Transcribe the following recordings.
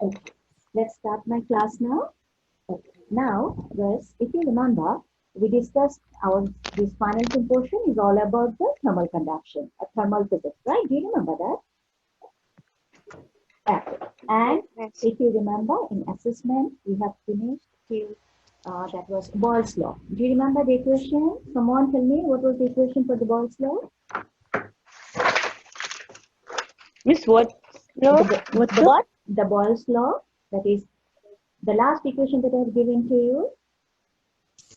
Okay. Let's start my class now. Okay. Now, guys, if you remember, we discussed this final portion is all about the thermal conduction, thermal physics, right? Do you remember that? Okay. And Yes. if you remember, in assessment, we have finished till that was Boyle's law. Do you remember the equation? Someone tell me what was the equation for the Boyle's law? Miss, what? No, what's The, up? the Boyle's law, that is the last equation that I have given to you.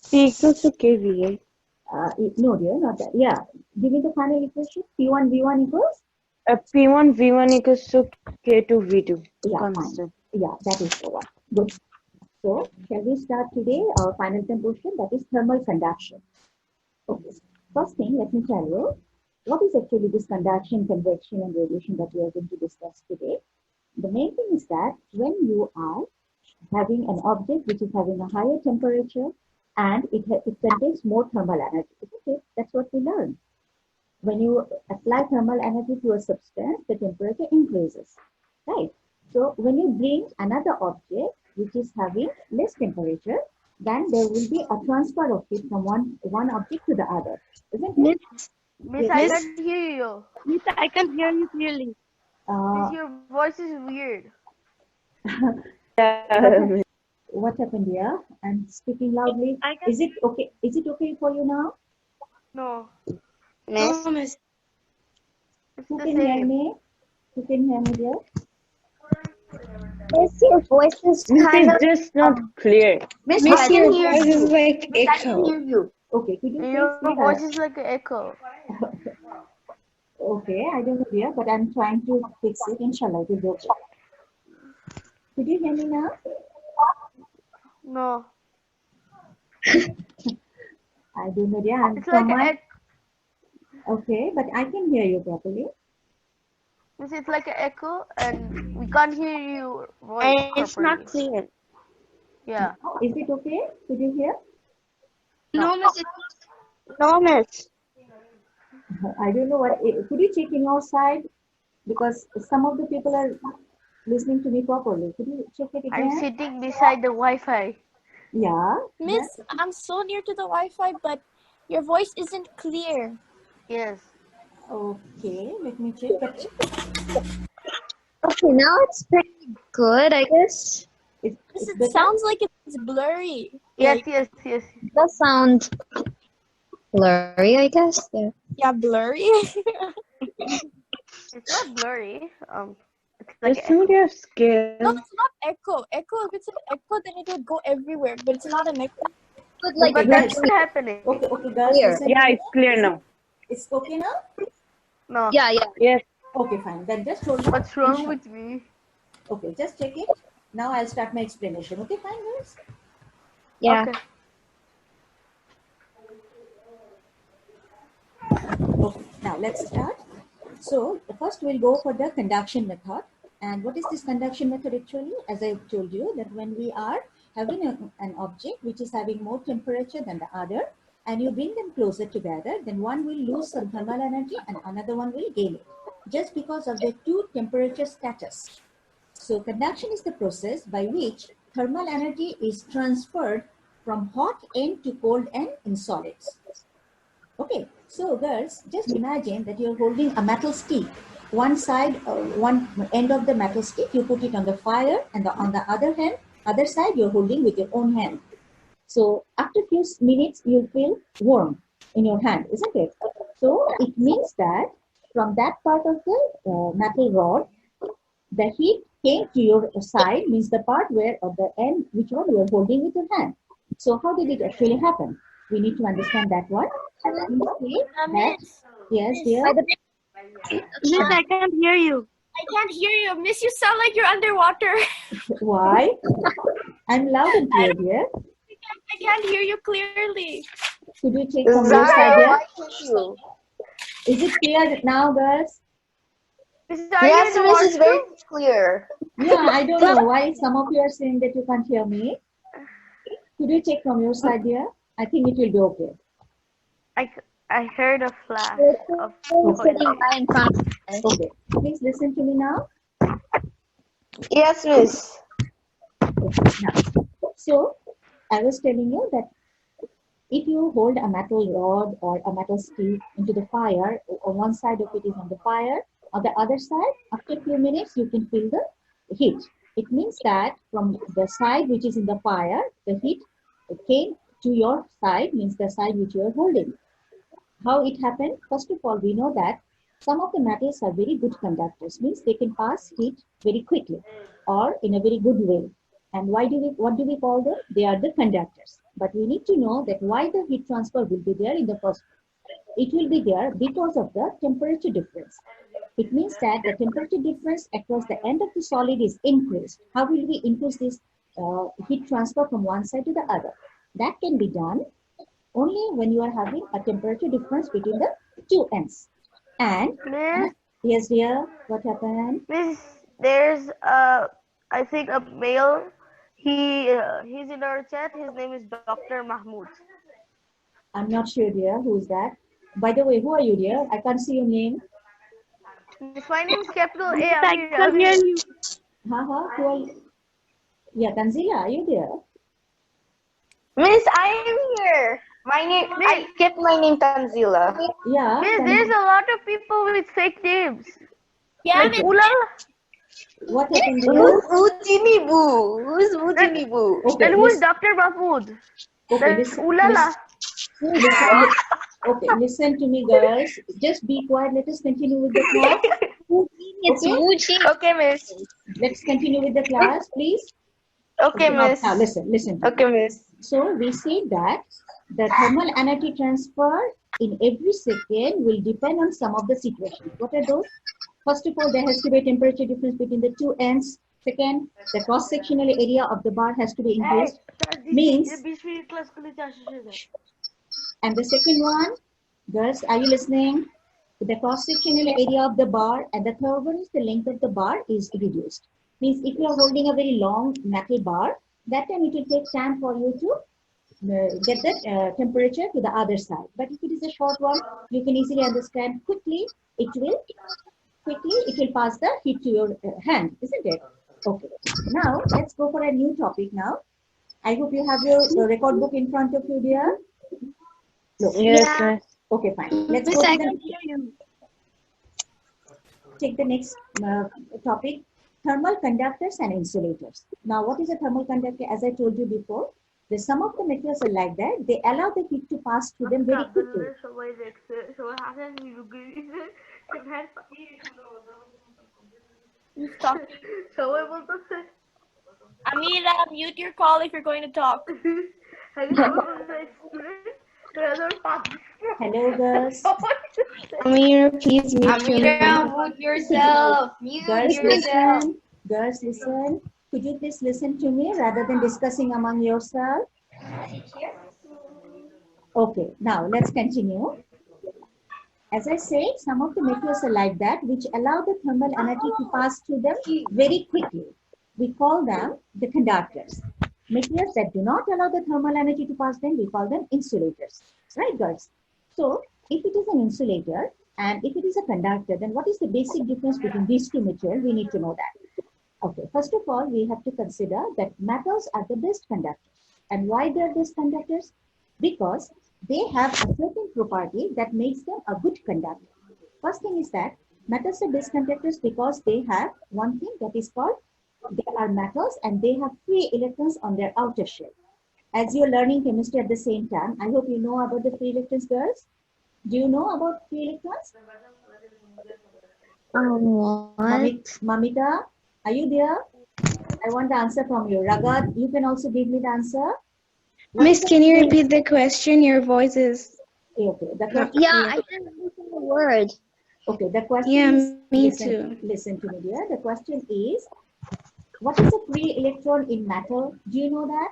P equals to KV, right? No, dear, not that. Yeah, give me the final equation. P1 V1 equals. P1 V1 equals to K2 V2. Yeah, fine. Constant. Yeah, that is the one. Good. So, shall we start today our final portion, that is thermal conduction. Okay. First thing, let me tell you what is actually this conduction, convection, and radiation that we are going to discuss today. The main thing is that when you are having an object which is having a higher temperature and it contains more thermal energy, isn't it? That's what we learned. When you apply thermal energy to a substance, the temperature increases, right? So when you bring another object which is having less temperature, then there will be a transfer of heat from one object to the other, isn't it? Miss, I can't hear you. Miss, I can hear you clearly. Miss, Uh, your voice is weird. what happened here? I'm speaking loudly. I can Is it okay? Is it okay for you now? No, no, Miss. it's Who the can hear same. me? Who can hear me there? Miss, your voice is Miss, kind of. it's just not clear. Miss, Miss, I can hear voice you. is like Miss, I can hear you. Okay, could you please Your say voice is like an echo. Okay, I don't know dear, but I'm trying to fix it. Inshallah, it will be okay. Could you hear me now? No, I don't know dear. I'm it's like from an my echo. okay, but I can hear you properly. Miss, it's like an echo, and we can't hear your voice And it's properly. not clear. Yeah. Is it okay? Could you hear? No, Miss. No, Miss. I don't know what. Could you check in your side because some of the people are listening to me properly. Could you check it I'm again? sitting beside the Wi-Fi. Yeah. Miss, I'm so near to the Wi-Fi, but your voice isn't clear. Yes. Okay. Let me check. But Okay, now it's pretty good, I guess. it's It better. sounds like it's blurry. Yes, Like, yes, yes. It does sound blurry, I guess. Yeah. yeah, blurry. It's not blurry. It's Does like an somebody echo. have scale? No, it's not echo. Echo, if it's an echo, then it would go everywhere. But it's not an echo. But like But Okay, that's guys. not happening. Okay, guys. Clear. Listen Yeah, to me. it's clear now. It's okay now. No. yeah, yeah. Yes. Okay, fine. Then just hold on. What's wrong Inshallah. with me? Okay, just check it. Now I'll start my explanation. Okay, fine, guys. Yeah. Okay. Okay, now let's start. So first we'll go for the conduction method. And what is this conduction method actually? As I told you that when we are having an object which is having more temperature than the other, and you bring them closer together, then one will lose some thermal energy and another one will gain it, just because of their two temperature status. So conduction is the process by which thermal energy is transferred from hot end to cold end in solids. Okay, so girls, just imagine that you're holding a metal stick. One side, one end of the metal stick, you put it on the fire, and on the other side, you're holding with your own hand. So after a few minutes, you'll feel warm in your hand, isn't it? So it means that from that part of the metal rod, the heat came to your side, means the part where, or the end, which one you are holding with your hand. So how did it actually happen? We need to understand that one. We say that, Miss, yes, dear. By the Miss, I can't hear you. I can't hear you. Miss, you sound like you're underwater. Why? I'm loud and clear, dear. I can't hear you clearly. Could you check from your side, Zara, dear? why can't you? Is it clear now, girls? Miss, are you Yes, in the Miss is very washroom? clear. Yeah, I don't know why some of you are saying that you can't hear me. Could you check from your side, dear? I think it will be okay. I heard a flash of Sitting toilet. right in front of us. Okay, please listen to me now. Yes, Miss. Okay, now, so I was telling you that if you hold a metal rod or a metal stick into the fire, on one side of it is on the fire, on the other side, after a few minutes, you can feel the heat. It means that from the side which is in the fire, the heat came to your side, means the side which you are holding. How it happened? First of all, we know that some of the metals are very good conductors, means they can pass heat very quickly or in a very good way. And what do we call them? They are the conductors. But we need to know that why the heat transfer will be there in the first place. It will be there because of the temperature difference. It means that the temperature difference across the end of the solid is increased. How will we increase this heat transfer from one side to the other? That can be done only when you are having a temperature difference between the two ends. And Miss, yes, dear, what happened? Miss, there's I think a male. He's in our chat. His name is Dr. Mahmood. I'm not sure, dear. Who is that? By the way, who are you, dear? I can't see your name. Miss, my name is capital A. Miss, I can hear you. Haha, who are you? Yeah, Tanzila, are you there? Miss, I am here. My name. I kept my name Tanzila. Yeah, Miss, there's a lot of people with fake names. Yeah, Like Miss. Ulala. What happened, dear? Who's Ujini Boo? Who's Ujini Boo? Okay, And who is listen. Dr. Mahmood? Okay, That's listen. Ulala. Okay, listen to me, girls. Just be quiet. Let us continue with the class. It's Okay, Wuji. Okay, Miss. let's continue with the class, please. Okay, Okay, now, Miss. listen to me. Okay, Miss. So we say that the thermal energy transfer in every second will depend on some of the situations. What are those? First of all, there has to be a temperature difference between the two ends. Second, the cross-sectional area of the bar has to be increased. Means, and the second one, girls, are you listening? The cross-sectional area of the bar, and the third one is the length of the bar is reduced. Means if you are holding a very long metal bar, that time it will take time for you to get the temperature to the other side. But if it is a short one, you can easily understand it will pass the heat to your hand, isn't it? Okay. Now let's go for a new topic now. I hope you have your record book in front of you, dear. Look. Yes, Miss. Okay, fine. Let's Miss, go I to can the, hear you. take the next topic, thermal conductors and insulators. Now, what is a thermal conductor? As I told you before, some of the materials are like that. They allow the heat to pass through them very quickly. Stop. Amira, mute your call if you're going to talk. Hello, girls. Amir, please mute your Amira, mic. mute yourself. Girls, listen. Girls, listen. Could you please listen to me rather than discussing among yourself? Okay, now let's continue. As I said, some of the materials are like that, which allow the thermal energy to pass through them very quickly. We call them the conductors. Materials that do not allow the thermal energy to pass them, we call them insulators. Right, girls? So, if it is an insulator and if it is a conductor, then what is the basic difference between these two materials? We need to know that. Okay, first of all, we have to consider that metals are the best conductors. And why they are best conductors? Because they have a certain property that makes them a good conductor. First thing is that metals are best conductors because they have one thing that is called, they are metals and they have free electrons on their outer shell. As you're learning chemistry at the same time, I hope you know about the free electrons, girls. Do you know about free electrons? What? Mamita, are you there? I want the answer from you. Ragad, you can also give me the answer. Miss, can you repeat the question? Your voice is... Okay, Yeah, I can understand the word. Okay, the question Yeah, is, me too. listen to me, dear. The question is, what is a free electron in metal? Do you know that?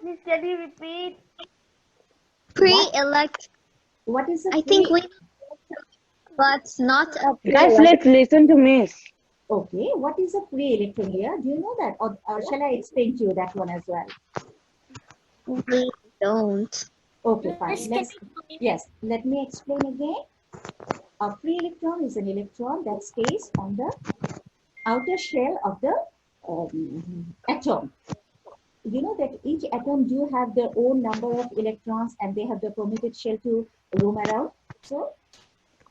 Please, can you repeat? Pre-elect. What is a I think we, but not a Guys, let's listen to Miss. Okay, what is a free electron, dear? Do you know that? Or shall I explain to you that one as well? We don't. Okay, fine. Let me explain again. A free electron is an electron that stays on the outer shell of the atom. You know that each atom do have their own number of electrons and they have the permitted shell to roam around. So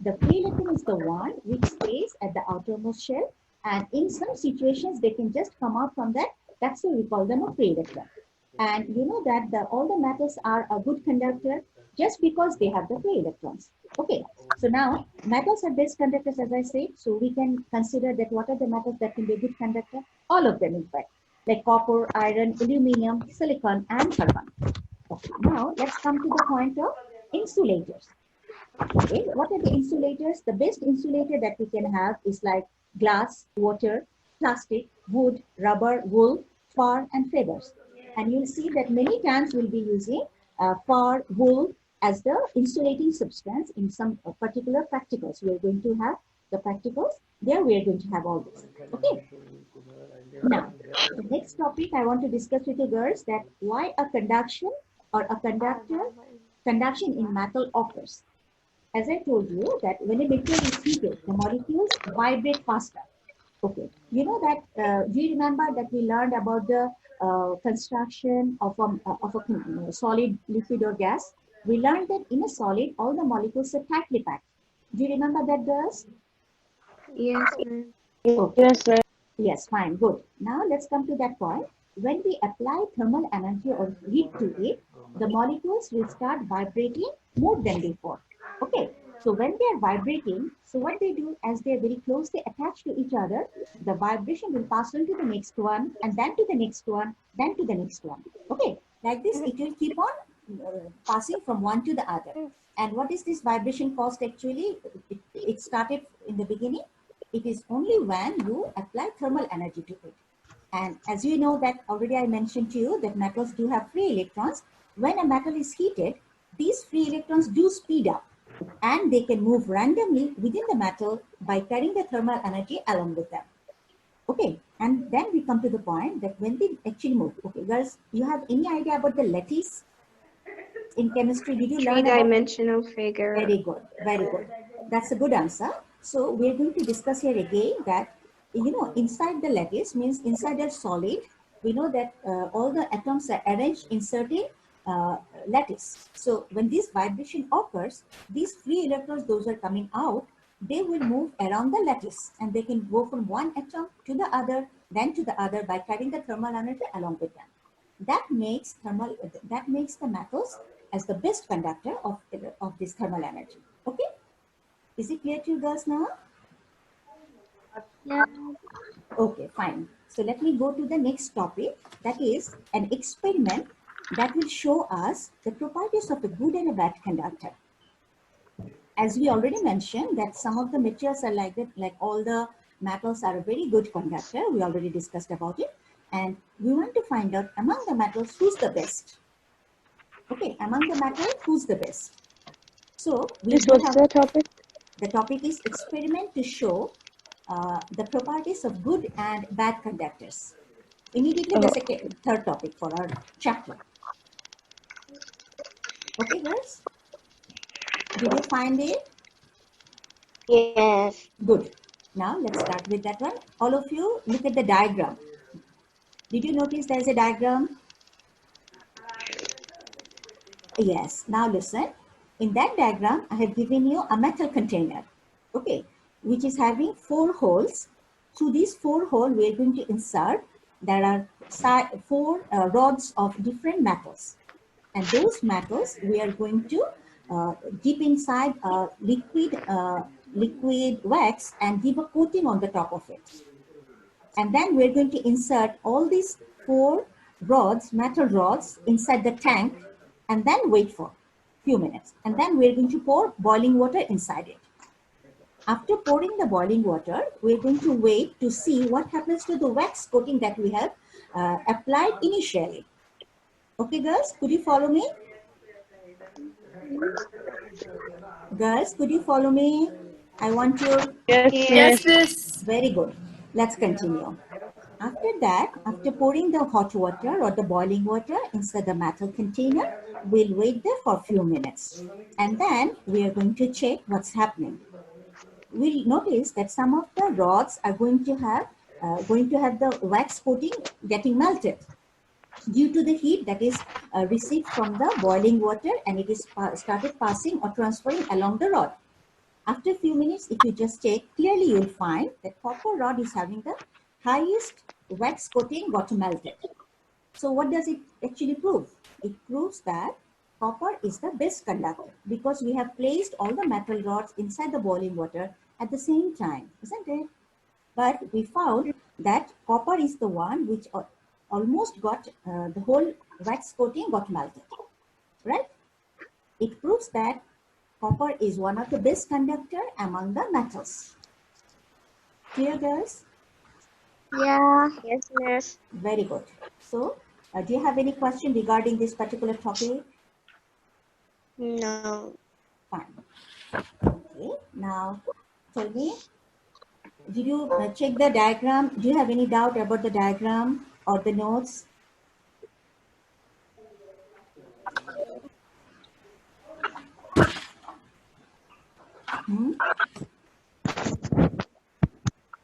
the free electron is the one which stays at the outermost shell, and in some situations they can just come out from that. That's why we call them a free electron. And you know that all the metals are a good conductor just because they have the free electrons. Okay, so now metals are best conductors, as I said. So we can consider that what are the metals that can be a good conductor? All of them, in fact, like copper, iron, aluminum, silicon, and carbon. Okay, now let's come to the point of insulators. Okay, what are the insulators? The best insulator that we can have is like glass, water, plastic, wood, rubber, wool, fur, and feathers. And you'll see that many times we'll be using fur, wool as the insulating substance in some particular practicals. We are going to have the practicals. There we are going to have all this. Okay. Now, the next topic I want to discuss with you girls, that why a conduction or a conduction in metal occurs. As I told you that when a material is heated, the molecules vibrate faster. Okay, you know that, do you remember that we learned about the construction of a solid, liquid or gas? We learned that in a solid, all the molecules are tightly packed. Do you remember that, girls? Yes, ma'am. Okay. Yes, ma'am. Yes, fine, good. Now let's come to that point. When we apply thermal energy or heat to it, the molecules will start vibrating more than before. Okay, so when they are vibrating, so what they do, as they are very closely attached to each other, the vibration will pass on to the next one, and then to the next one, then to the next one. Okay, like this, it will keep on passing from one to the other. And what is this vibration caused actually? It started in the beginning. It is only when you apply thermal energy to it. And as you know that already I mentioned to you that metals do have free electrons. When a metal is heated, these free electrons do speed up and they can move randomly within the metal by carrying the thermal energy along with them. Okay, and then we come to the point that when they actually move. Okay, girls, you have any idea about the lattice? In chemistry, did you learn about? Three-dimensional figure. Very good, very good. That's a good answer. So we're going to discuss here again that, you know, inside the lattice means inside a solid, we know that all the atoms are arranged in certain lattice. So when this vibration occurs, these free electrons, those are coming out, they will move around the lattice and they can go from one atom to the other, then to the other by carrying the thermal energy along with them. That makes the metals as the best conductor of this thermal energy. Okay, is it clear to you girls now? Yeah. Okay, fine. So let me go to the next topic, that is an experiment that will show us the properties of a good and a bad conductor. As we already mentioned that some of the materials are like that, like all the metals are a very good conductor. We already discussed about it. And we want to find out among the metals who's the best. Okay, among the metals, who's the best? So we Miss, do what's have, the topic? the topic is experiment to show the properties of good and bad conductors. Immediately the third topic for our chapter. Okay, girls? Did you find it? Yes. Good. Now let's start with that one. All of you look at the diagram. Did you notice there's a diagram? Yes. Now listen. In that diagram, I have given you a metal container, okay, which is having 4 holes. Through these 4 holes, we are going to insert, there are 4 rods of different metals. And those metals, we are going to dip inside a liquid wax and give a coating on the top of it. And then we're going to insert all these 4 rods, metal rods, inside the tank and then wait for a few minutes. And then we're going to pour boiling water inside it. After pouring the boiling water, we're going to wait to see what happens to the wax coating that we have applied initially. Okay, girls, could you follow me? Girls, could you follow me? I want you. Yes, miss. Very good. Let's continue. After that, after pouring the hot water or the boiling water inside the metal container, we'll wait there for a few minutes. And then we are going to check what's happening. We'll notice that some of the rods are going to have going to have the wax coating getting melted due to the heat that is received from the boiling water, and it is started passing or transferring along the rod. After a few minutes, if you just check, clearly you'll find that copper rod is having the highest wax coating got melted. So what does it actually prove? It proves that copper is the best conductor because we have placed all the metal rods inside the boiling water at the same time, isn't it? But we found that copper is the one which almost got the whole wax coating got melted, right? It proves that copper is one of the best conductor among the metals. Clear, girls? Yeah. Yes, miss. Very good. So, do you have any question regarding this particular topic? No. Fine. Okay. Now, tell me, did you check the diagram? Do you have any doubt about the diagram or the notes? Hmm?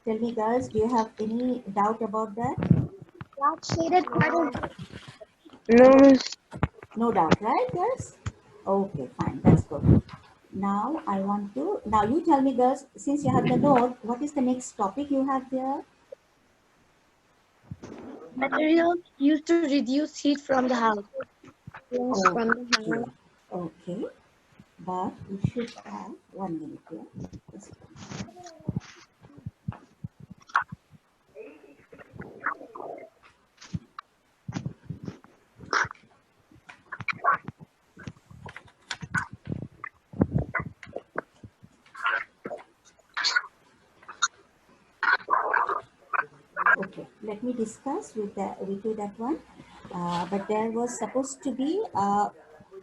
Tell me, girls, do you have any doubt about that? That shaded part is No, miss. No doubt, right, girls? Okay, fine. That's good. Now, now you tell me, girls, since you have the note, what is the next topic you have there? materials used to reduce heat from the house. Yes, from the Okay, house. okay. But we should have 1 minute here. Just okay. Let me discuss with you that one. But there was supposed to be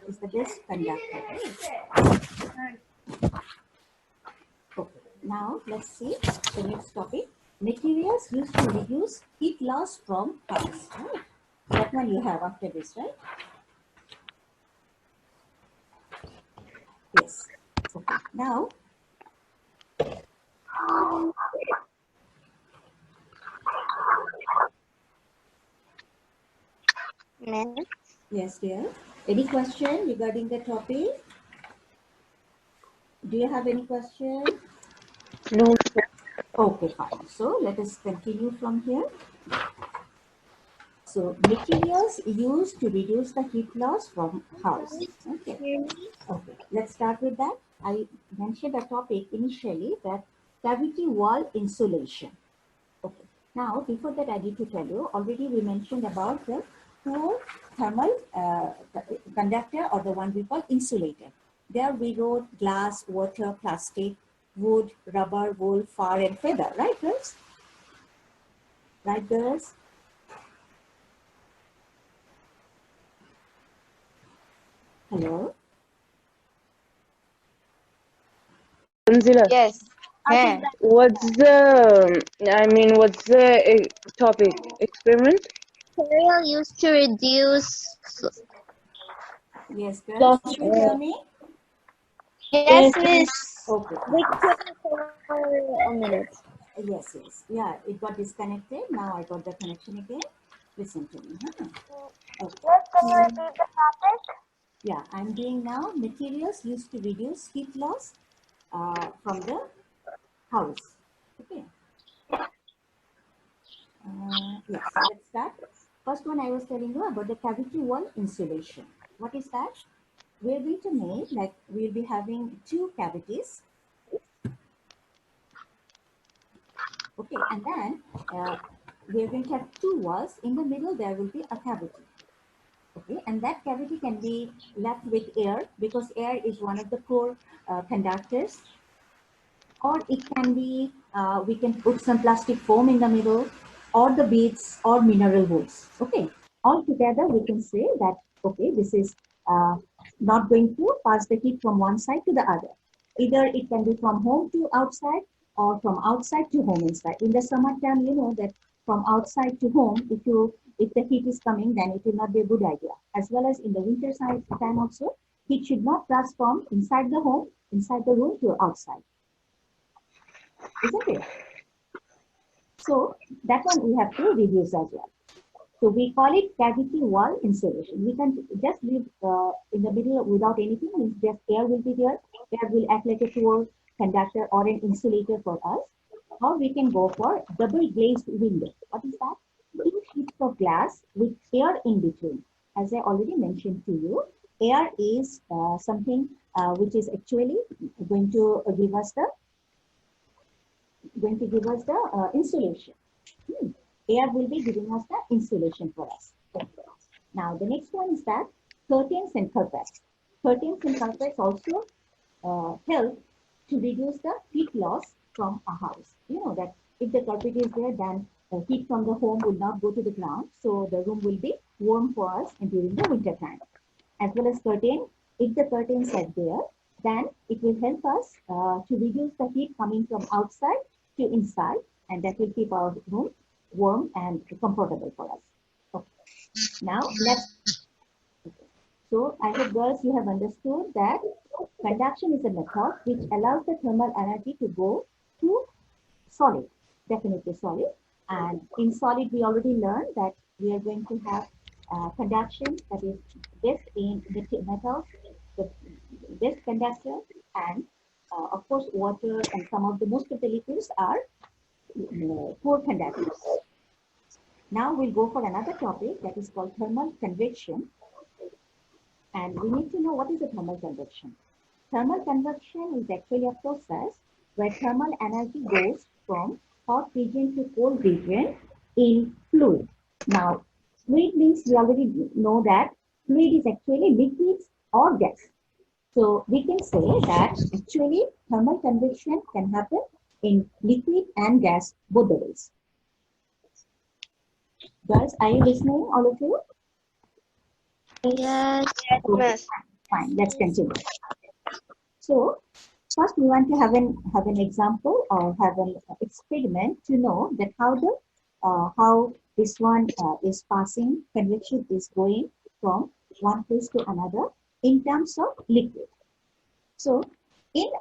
is the best conductor. Right? Okay. Now let's see the next topic. Materials used to reduce heat loss from house. Right? That one you have after this, right? Yes. Okay. Now, Miss? yes, dear. Any question regarding the topic? Do you have any question? No. Okay, fine. So let us continue from here. So materials used to reduce the heat loss from house. Okay. Okay. Let's start with that. I mentioned a topic initially, that cavity wall insulation. Okay. Now, before that, I need to tell you, already we mentioned about the poor thermal conductor, or the one we call insulator. There we wrote glass, water, plastic, wood, rubber, wool, fur, and feather, right, girls? Right, girls? Hello? Tanzila, Yes. Yeah. what's the topic? Experiment? Material used to reduce. Yes, girls, could you hear me? Yes, miss. Okay, We fine. couldn't for a minute. Yes, yes. Yeah, it got disconnected. Now I got the connection again. Listen to me. Huh? Okay. Yes, can you repeat the topic? Yeah, I'm doing now materials used to reduce heat loss from the house. Okay. Yes, let's start. First one I was telling you about the cavity wall insulation. What is that? We're going to make, like, we'll be having two cavities. Okay, and then we're going to have two walls. In the middle, there will be a cavity. Okay, and that cavity can be left with air, because air is one of the core conductors, or it can be, we can put some plastic foam in the middle, or the beads, or mineral woods. Okay, all together we can say that, okay, this is not going to pass the heat from one side to the other. Either it can be from home to outside, or from outside to home inside. In the summertime, you know that from outside to home, if the heat is coming, then it will not be a good idea. As well as in the winter time also, heat should not pass from inside the home, inside the room, to outside, isn't it? So that one we have to reduce as well. So we call it cavity wall insulation. We can just leave in the middle without anything, means just air will be there. Air will act like a poor conductor or an insulator for us. Or we can go for double glazed window. What is that? Two sheets of glass with air in between. As I already mentioned to you, air is something which is actually going to give us the insulation. Air will be giving us the insulation for us. Now the next one is that curtains and carpets. Curtains and carpets also help to reduce the heat loss from a house. You know that if the carpet is there, then the heat from the home will not go to the ground, so the room will be warm for us during the winter time. As well as curtain, if the curtains are there, then it will help us to reduce the heat coming from outside to inside, and that will keep our room warm and comfortable for us. Okay. Now let's. So I hope girls you have understood that conduction is a method which allows the thermal energy to go to solid, definitely solid. And in solid we already learned that we are going to have conduction that is best in the metals, the best conductor, and of course water and some of the most of the liquids are poor conductors. Now we'll go for another topic that is called thermal convection. And we need to know what is a thermal convection. Thermal convection is actually a process where thermal energy goes from hot region to cold region in fluid. Now, fluid means we already know that fluid is actually liquids or gas. So we can say that actually thermal convection can happen in liquid and gas, both the ways. Girls, are you listening, all of you? Yes. Okay, fine, let's continue. So first we want to have an example or have an experiment to know that how this one is passing, convection is going from one place to another in terms of liquid. So in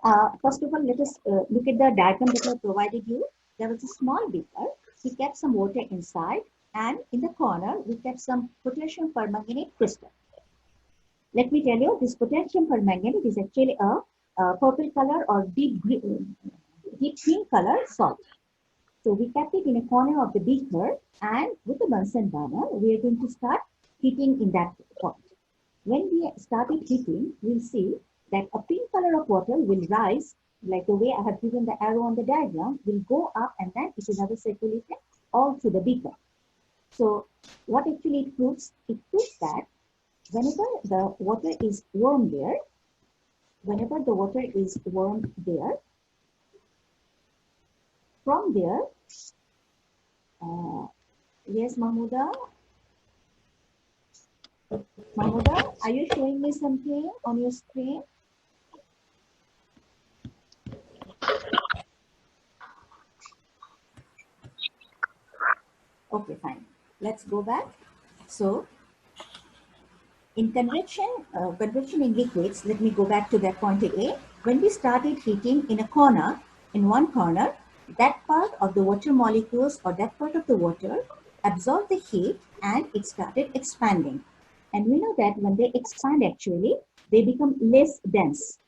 first of all, let us look at the diagram that I provided you. There was a small beaker. We kept some water inside, and in the corner we kept some potassium permanganate crystal. Let me tell you, this potassium permanganate is actually a purple color or deep green color salt. So we kept it in a corner of the beaker, and with the Bunsen burner, we are going to start heating in that pot. When we started heating, we'll see that a pink color of water will rise, like the way I have given the arrow on the diagram, will go up and then it will have a circulation all through the beaker. So what actually it proves? It proves that whenever the water is warm there, from there, yes, Mahmuda, are you showing me something on your screen? Okay, fine. Let's go back. So, in convection in liquids, let me go back to that point again. When we started heating in one corner, that part of the water molecules or that part of the water absorbed the heat and it started expanding. And we know that when they expand, actually, they become less dense,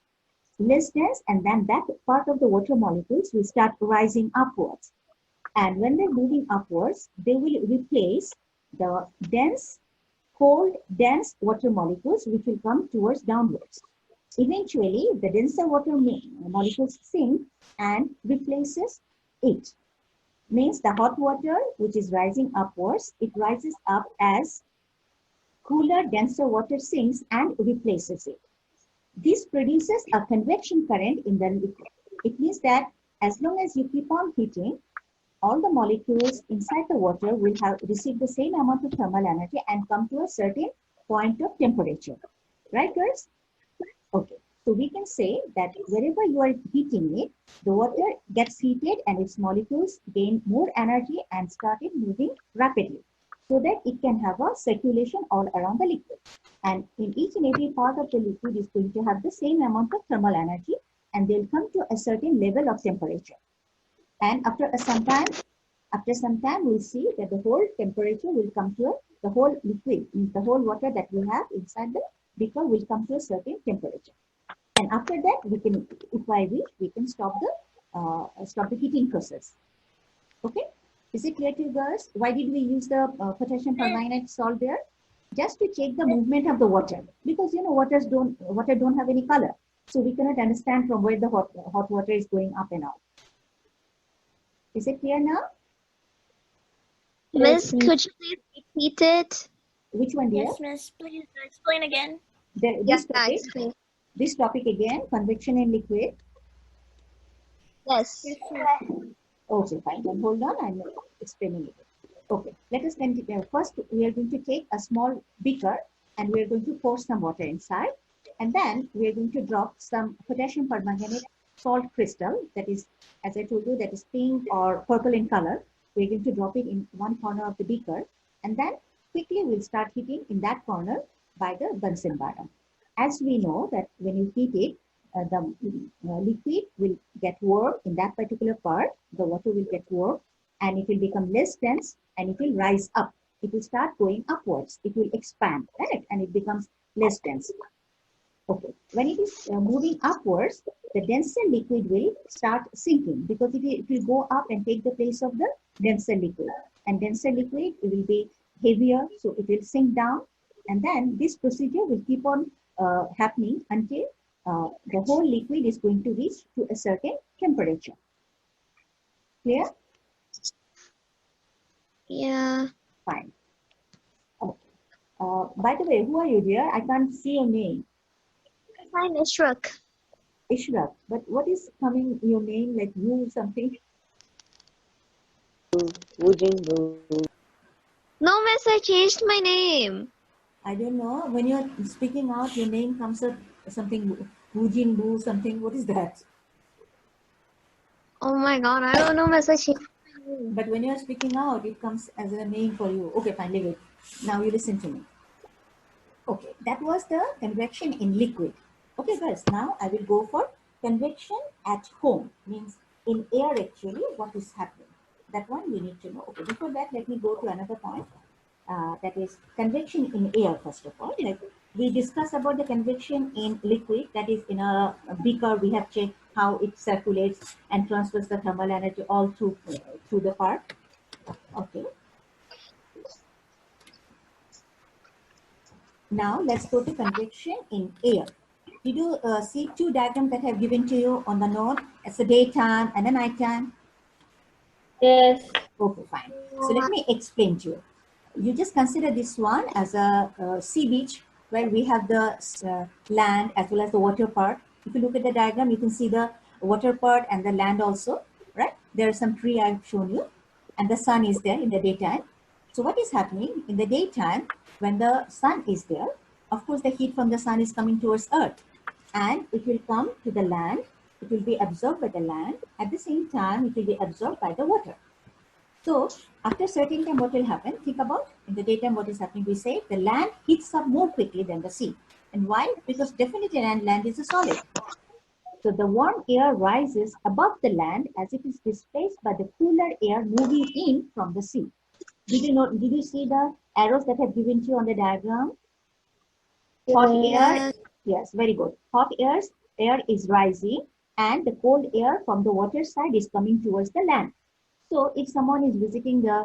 and then that part of the water molecules will start rising upwards. And when they're moving upwards, they will replace the cold, dense water molecules, which will come towards downwards. Eventually, the denser water molecules sink and replaces it. Means the hot water, which is rising upwards, it rises up as cooler, denser water sinks and replaces it. This produces a convection current in the liquid. It means that as long as you keep on heating, all the molecules inside the water will have received the same amount of thermal energy and come to a certain point of temperature. Right, girls? Okay. So we can say that wherever you are heating it, the water gets heated and its molecules gain more energy and started moving rapidly, so that it can have a circulation all around the liquid. And in each and every part of the liquid is going to have the same amount of thermal energy, and they'll come to a certain level of temperature. And after some time, After some time, we'll see that the whole temperature will come to the whole liquid, the whole water that we have inside the beaker will come to a certain temperature. And after that, we can, if I wish, we can stop the heating process. Okay, is it clear to you guys? Why did we use the potassium permanganate salt there? Just to check the movement of the water, because you know water don't have any color, so we cannot understand from where the hot water is going up and out. Is it clear now? Miss, could you please repeat it? Which one, dear? Yes, Miss. Please explain again. This topic again, convection in liquid. Yes. Okay, fine. Then hold on, I'm explaining it. Okay, let us continue. First, we are going to take a small beaker and we are going to pour some water inside. And then we are going to drop some potassium permanganate salt crystal. That is, as I told you, that is pink or purple in color. We're going to drop it in one corner of the beaker. And then quickly we'll start heating in that corner by the Bunsen burner. As we know that when you heat it, the liquid will get warm in that particular part. The water will get warm and it will become less dense and it will rise up. It will start going upwards. It will expand, right? And it becomes less dense. Okay. When it is moving upwards, the denser liquid will start sinking because it will go up and take the place of the denser liquid. And denser liquid, it will be heavier, so it will sink down. And then this procedure will keep on happening until the whole liquid is going to reach to a certain temperature. Clear? Yeah. Fine. Okay. By the way, who are you, dear? I can't see your name. My name is Shruk. Ishraq. But what is coming your name, like you something? No, miss, I changed my name. I don't know. When you're speaking out, your name comes up something, Wujin Bu, something. What is that? Oh my god, I don't know, miss, I changed my name. But when you're speaking out, it comes as a name for you. Okay, fine, leave it. Now you listen to me. Okay, that was the convection in liquid. Okay, guys, now I will go for convection at home. Means in air actually, what is happening. That one we need to know. Okay, before that, let me go to another point. That is convection in air, first of all. Like we discussed about the convection in liquid, that is in a beaker, we have checked how it circulates and transfers the thermal energy all through the part. Okay. Now let's go to convection in air. Did you see two diagrams that I have given to you on the note? It's a daytime and a nighttime. Yes. Okay, fine. So let me explain to you. You just consider this one as a sea beach where we have the land as well as the water part. If you look at the diagram, you can see the water part and the land also, right? There are some tree I've shown you and the sun is there in the daytime. So what is happening in the daytime when the sun is there? Of course, the heat from the sun is coming towards earth and it will come to the land. It will be absorbed by the land. At the same time, it will be absorbed by the water. So after a certain time, what will happen? Think about in the daytime what is happening. We say the land heats up more quickly than the sea. And why? Because definitely land is a solid. So the warm air rises above the land as it is displaced by the cooler air moving in from the sea. Did you see the arrows that I have given to you on the diagram? Hot air, yes, very good. Hot air is rising and the cold air from the water side is coming towards the land. So if someone is visiting the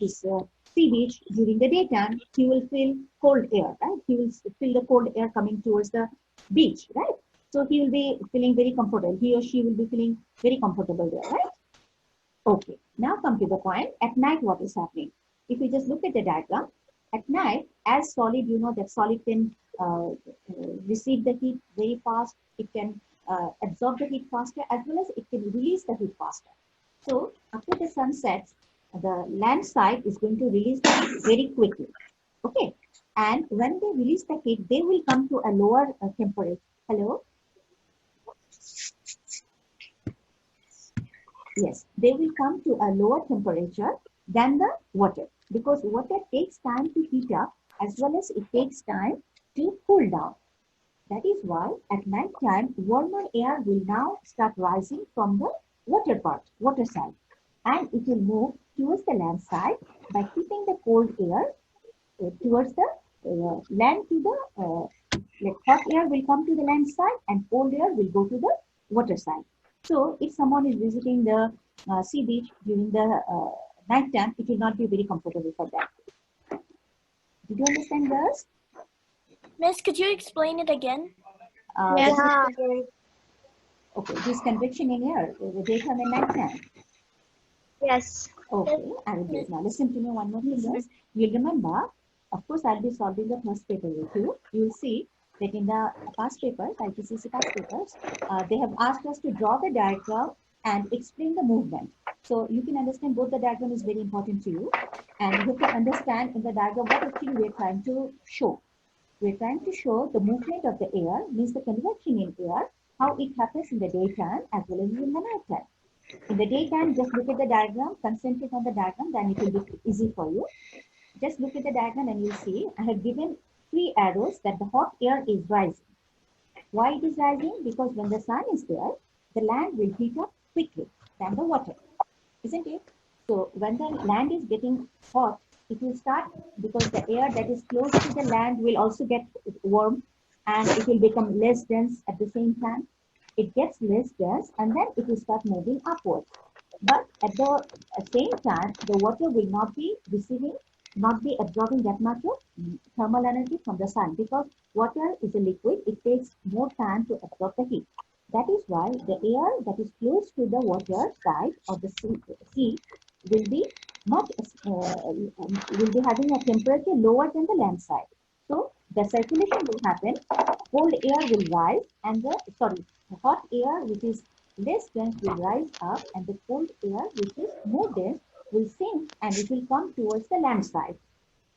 this sea beach during the daytime, he will feel cold air, right? He will feel the cold air coming towards the beach, right? So he will be feeling very comfortable. He or she will be feeling very comfortable there, right? Okay, now come to the point. At night, what is happening? If you just look at the diagram, at night, as solid, you know that solid can receive the heat very fast. It can absorb the heat faster as well as it can release the heat faster. So after the sun sets, the land side is going to release the heat very quickly. Okay. And when they release the heat, they will come to a lower temperature. Hello? Yes, they will come to a lower temperature than the water because water takes time to heat up as well as it takes time to cool down. That is why at night time, warmer air will now start rising from the water part, water side. and it will move towards the land side by keeping the cold air towards the land to the like hot air will come to the land side and cold air will go to the water side. So if someone is visiting the sea beach during the night time, it will not be very comfortable for them. Did you understand, girls? Miss, could you explain it again? Yeah. Okay, this convection in air, the daytime and nighttime. Yes. Okay, I will do it. Now listen to me one more thing, girls. You'll remember, of course, I'll be solving the first paper with you. You'll see that in the past papers, IPCC past papers, they have asked us to draw the diagram and explain the movement. So you can understand both the diagram is very important to you. And you have to understand in the diagram what actually we're trying to show. We're trying to show the movement of the air, means the convection in air, how it happens in the daytime as well as in the nighttime. In the daytime, just look at the diagram, concentrate on the diagram, then it will be easy for you. Just look at the diagram and you'll see I have given 3 arrows that the hot air is rising. Why it is rising? Because when the sun is there, the land will heat up quickly than the water, isn't it? So when the land is getting hot, it will start, because the air that is close to the land will also get warm and it will become less dense at the same time. It gets less dense and then it will start moving upwards. But at the same time, the water will not be absorbing that much of thermal energy from the sun, because water is a liquid. It takes more time to absorb the heat. That is why the air that is close to the water side of the sea will be will be having a temperature lower than the land side. So the circulation will happen, cold air will rise, and the hot air, which is less dense, will rise up, and the cold air, which is more dense, will sink and it will come towards the land side.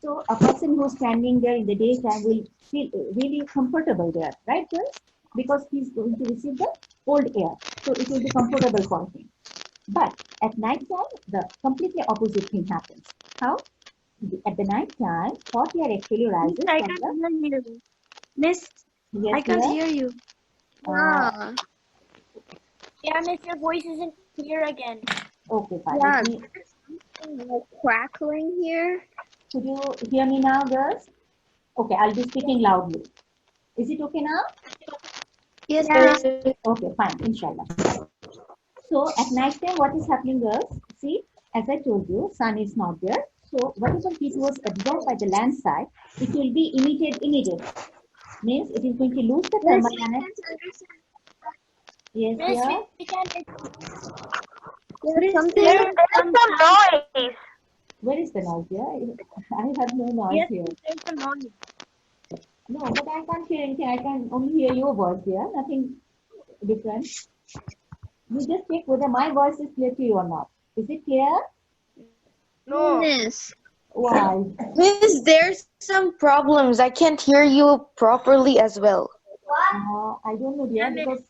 So a person who's standing there in the daytime will feel really comfortable there, right, girls? Because he's going to receive the cold air, so it will be comfortable for him. But at night time, the completely opposite thing happens. How? At the night time, hot air actually rises I from the... can't hear you. Miss, Yes, I can't dear? hear you. Uh, Yeah, Miss, your voice isn't clear again. okay, fine. Yeah, Let me, like crackling here. could you hear me now, girls? Okay, I'll be speaking loudly. Is it okay now? Yes, Okay, fine, inshallah. So at night time, what is happening, girls? See, as I told you, sun is not there. So whatever heat was absorbed by the land side, it will be emitted immediately. Means it is going to lose the thermal energy. Yes, Miss, dear. we can't. There's something. There's some noise. Where is the noise here? I have no noise Yes, here. there's some noise. No, but I can't hear anything. I can only hear your voice here. Nothing different. You just check whether my voice is clear to you or not. Is it clear? No. Miss. Why? Miss, there's some problems. I can't hear you properly as well. I don't know, dear, because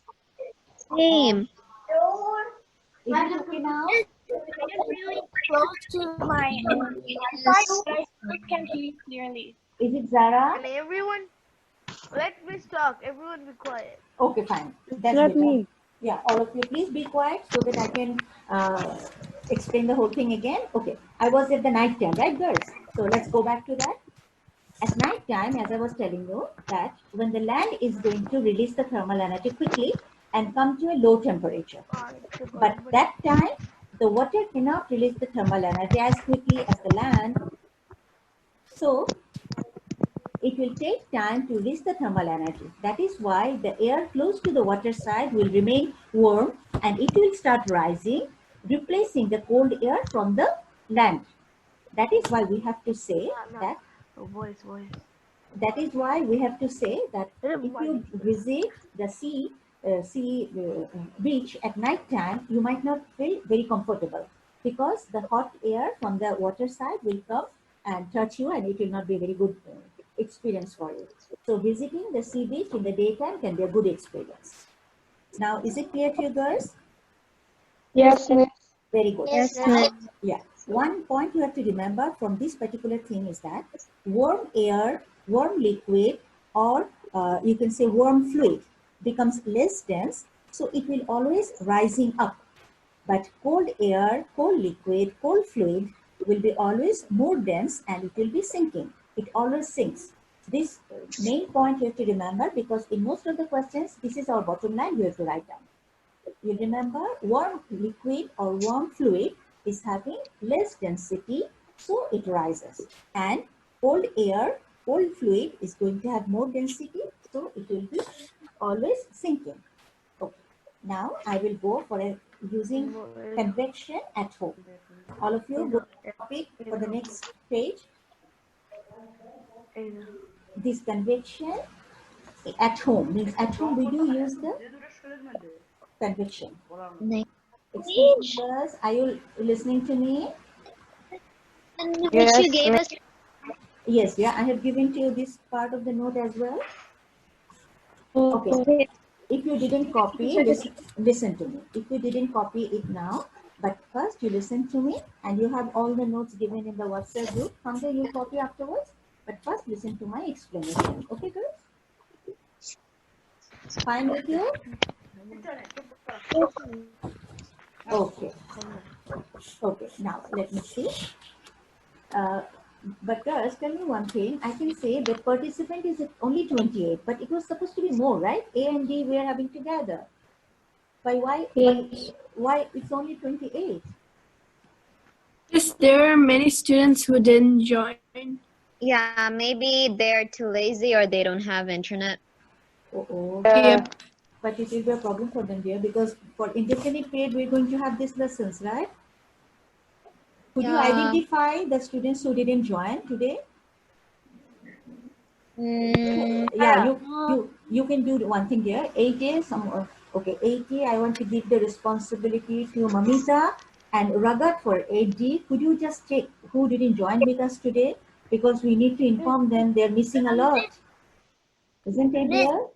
Same. is it okay now? I get really close to my Wi-Fi, but I still can't hear you clearly. Is it Zara? And everyone, let me talk. Everyone be quiet. Okay, fine. That's Not better. me. Yeah, all of you, please be quiet so that I can explain the whole thing again. Okay, I was at the night time, right, girls? So let's go back to that. At night time, as I was telling you, that when the land is going to release the thermal energy quickly and come to a low temperature. But that time, the water cannot release the thermal energy as quickly as the land. So it will take time to release the thermal energy. That is why the air close to the water side will remain warm and it will start rising, replacing the cold air from the land. That is why we have to say that. Voice. That is why we have to say that if you visit the sea beach at night time, you might not feel very comfortable because the hot air from the water side will come and touch you, and it will not be a very good experience for you. So visiting the sea beach in the daytime can be a good experience. Now, is it clear to you, girls? Yes, Miss. Very good. Yes, Now, yeah. One point you have to remember from this particular thing is that warm air, warm liquid, or you can say warm fluid becomes less dense, so it will always rising up. But cold air, cold liquid, cold fluid will be always more dense and it will be sinking. It always sinks. This main point you have to remember, because in most of the questions, this is our bottom line you have to write down. You remember, warm liquid or warm fluid is having less density, so it rises. And cold air, cold fluid is going to have more density, so it will be always sinking. Okay. Now I will go for using convection at home. All of you go to the topic for the next page. This convection at home means at home we do use the convection. Excuse me, girls, are you listening to me? Which you gave us. Yes, yeah, I have given to you this part of the note as well. Okay. If you didn't copy, listen to me. If you didn't copy it now, but first you listen to me and you have all the notes given in the WhatsApp group. From there you'll copy afterwards. But first listen to my explanation. Okay, girls? Fine with you? Okay. Okay, now let me see. But girls, tell me one thing. I can say that participant is only 28, but it was supposed to be more, right? A and D we are having together. Why it's only 28? Yes, there are many students who didn't join. Yeah, maybe they're too lazy or they don't have internet. Yep. But it will be a problem for them, dear, because for indefinite period we're going to have these lessons, right? Could you identify the students who didn't join today? Yeah, you can do one thing here. 8A, okay, 8A, I want to give the responsibility to Mamita and Ragat for 8D. Could you just check who didn't join with us today? Because we need to inform them they're missing a lot. Isn't it, dear?